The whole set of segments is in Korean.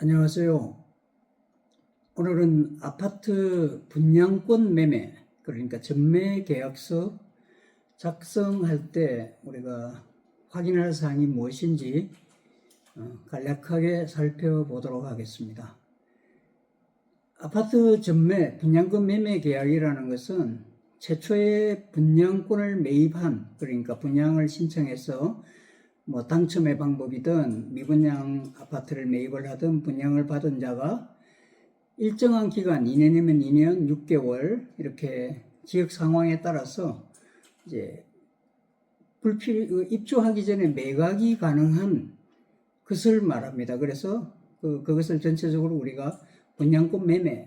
안녕하세요. 오늘은 아파트 분양권 매매, 그러니까 전매 계약서 작성할 때 우리가 확인할 사항이 무엇인지 간략하게 살펴보도록 하겠습니다. 아파트 전매 분양권 매매 계약이라는 것은 최초에 분양권을 매입한, 그러니까 분양을 신청해서 당첨의 방법이든 미분양 아파트를 매입을 하든 분양을 받은 자가 일정한 기간, 2년이면 2년, 6개월 이렇게 지역 상황에 따라서 이제 입주하기 전에 매각이 가능한 것을 말합니다. 그래서 그것을 전체적으로 우리가 분양권 매매,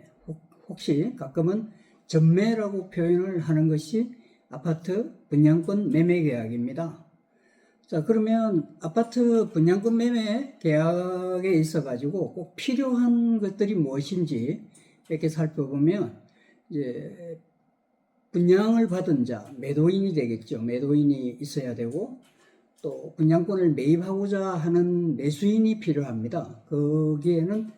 혹시 가끔은 전매라고 표현을 하는 것이 아파트 분양권 매매 계약입니다. 자, 그러면 아파트 분양권 매매 계약에 있어 가지고 꼭 필요한 것들이 무엇인지 이렇게 살펴보면, 이제 분양을 받은 자, 매도인이 되겠죠. 매도인이 있어야 되고, 또 분양권을 매입하고자 하는 매수인이 필요합니다. 거기에는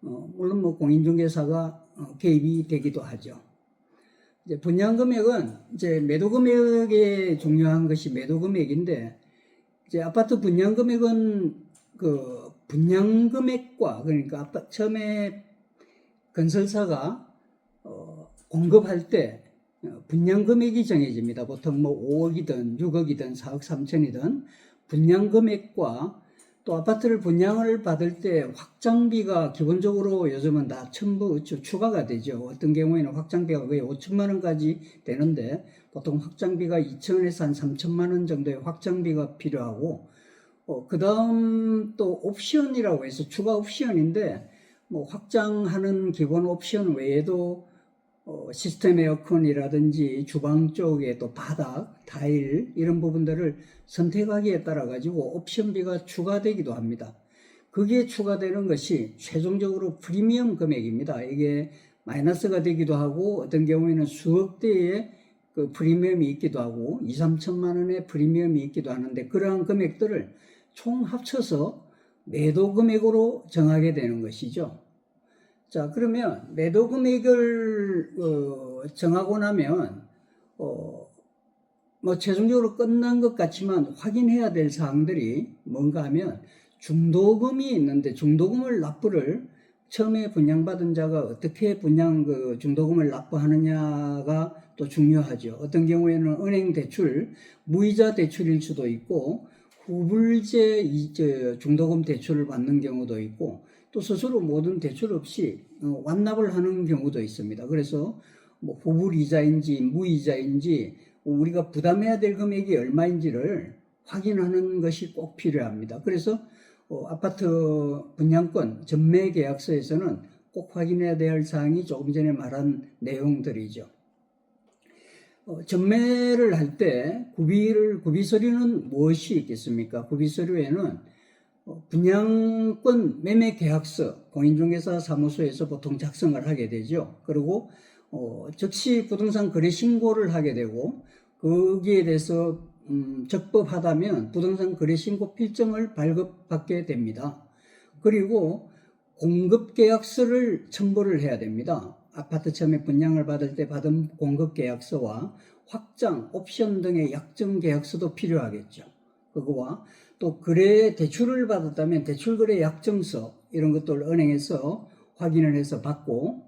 물론 공인중개사가 개입이 되기도 하죠. 이제 분양 금액은 이제 매도 금액에 중요한 것이 매도 금액인데, 이제 아파트 분양 금액은 그 분양 금액과, 그러니까 처음에 건설사가 공급할 때 분양 금액이 정해집니다. 보통 5억이든 6억이든 4억 3천이든 분양 금액과, 또 아파트를 분양을 받을 때 확장비가 기본적으로 요즘은 다 첨부 추가가 되죠. 어떤 경우에는 확장비가 거의 5천만 원까지 되는데, 보통 확장비가 2천에서 한 3천만 원 정도의 확장비가 필요하고, 그 다음 또 옵션이라고 해서 추가 옵션인데, 확장하는 기본 옵션 외에도 시스템 에어컨이라든지 주방 쪽에 또 바닥, 타일 이런 부분들을 선택하기에 따라 가지고 옵션비가 추가되기도 합니다. 그게 추가되는 것이 최종적으로 프리미엄 금액입니다. 이게 마이너스가 되기도 하고, 어떤 경우에는 수억대의 그 프리미엄이 있기도 하고 2, 3천만 원의 프리미엄이 있기도 하는데, 그러한 금액들을 총 합쳐서 매도 금액으로 정하게 되는 것이죠. 자, 그러면 매도 금액을 정하고 나면 최종적으로 끝난 것 같지만 확인해야 될 사항들이 뭔가 하면, 중도금이 있는데 중도금을 납부를 처음에 분양받은 자가 어떻게 중도금을 납부하느냐가 또 중요하죠. 어떤 경우에는 은행 대출, 무이자 대출일 수도 있고, 후불제 중도금 대출을 받는 경우도 있고, 또 스스로 모든 대출 없이 완납을 하는 경우도 있습니다. 그래서 후불이자인지 무이자인지 우리가 부담해야 될 금액이 얼마인지를 확인하는 것이 꼭 필요합니다. 그래서 아파트 분양권 전매 계약서에서는 꼭 확인해야 될 사항이 조금 전에 말한 내용들이죠. 전매를 할 때 구비서류는 무엇이 있겠습니까? 구비서류에는 분양권 매매 계약서, 공인중개사 사무소에서 보통 작성을 하게 되죠. 그리고 즉시 부동산 거래 신고를 하게 되고, 거기에 대해서 적법하다면 부동산 거래 신고 필증을 발급받게 됩니다. 그리고 공급계약서를 첨부를 해야 됩니다. 아파트 처음에 분양을 받을 때 받은 공급계약서와 확장, 옵션 등의 약정계약서도 필요하겠죠. 그거와 또 대출을 받았다면 대출거래 약정서, 이런 것들 은행에서 확인을 해서 받고,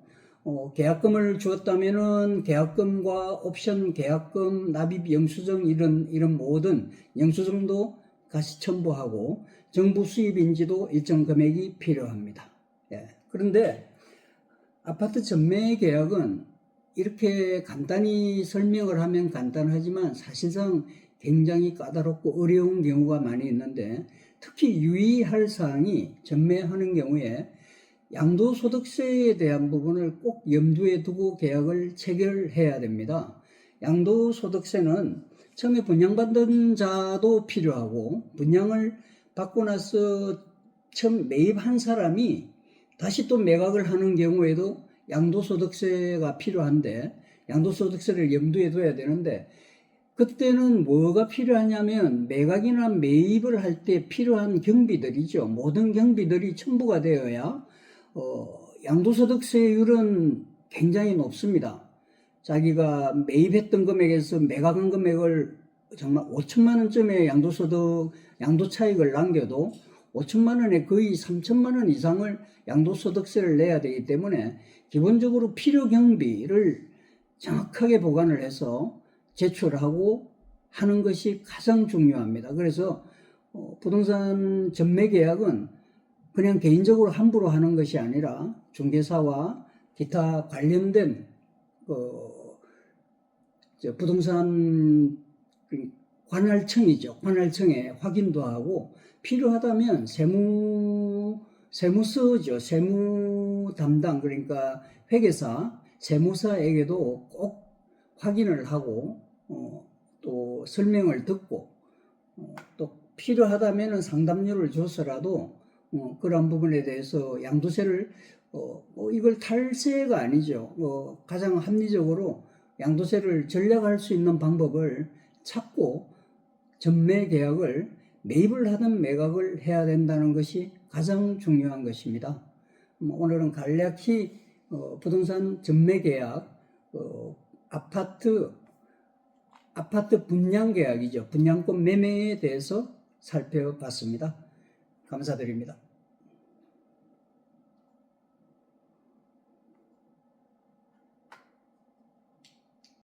계약금을 주었다면은 계약금과 옵션 계약금, 납입 영수증 이런 모든 영수증도 같이 첨부하고, 정부 수입인지도 일정 금액이 필요합니다. 예. 그런데 아파트 전매 계약은 이렇게 간단히 설명을 하면 간단하지만 사실상 굉장히 까다롭고 어려운 경우가 많이 있는데, 특히 유의할 사항이, 전매하는 경우에 양도소득세에 대한 부분을 꼭 염두에 두고 계약을 체결해야 됩니다. 양도소득세는 처음에 분양받은 자도 필요하고, 분양을 받고 나서 처음 매입한 사람이 다시 또 매각을 하는 경우에도 양도소득세가 필요한데, 양도소득세를 염두에 둬야 되는데, 그때는 뭐가 필요하냐면 매각이나 매입을 할 때 필요한 경비들이죠. 모든 경비들이 첨부가 되어야 양도소득세율은 굉장히 높습니다. 자기가 매입했던 금액에서 매각한 금액을 정말 5천만 원쯤의 양도 차익을 남겨도 5천만 원에 거의 3천만 원 이상을 양도소득세를 내야 되기 때문에 기본적으로 필요 경비를 정확하게 보관을 해서 제출하고 하는 것이 가장 중요합니다. 그래서 부동산 전매 계약은 그냥 개인적으로 함부로 하는 것이 아니라 중개사와 기타 관련된 부동산 관할청이죠. 관할청에 확인도 하고 필요하다면 세무서죠. 세무 담당 그러니까 회계사, 세무사에게도 꼭 확인을 하고 또 설명을 듣고 또 필요하다면 상담료를 줘서라도 그런 부분에 대해서 양도세를 이걸 탈세가 아니죠. 가장 합리적으로 양도세를 절약할 수 있는 방법을 찾고 전매 계약을 매입을 하든 매각을 해야 된다는 것이 가장 중요한 것입니다. 오늘은 간략히 부동산 전매 계약, 아파트 분양 계약이죠. 분양권 매매에 대해서 살펴봤습니다. 감사드립니다.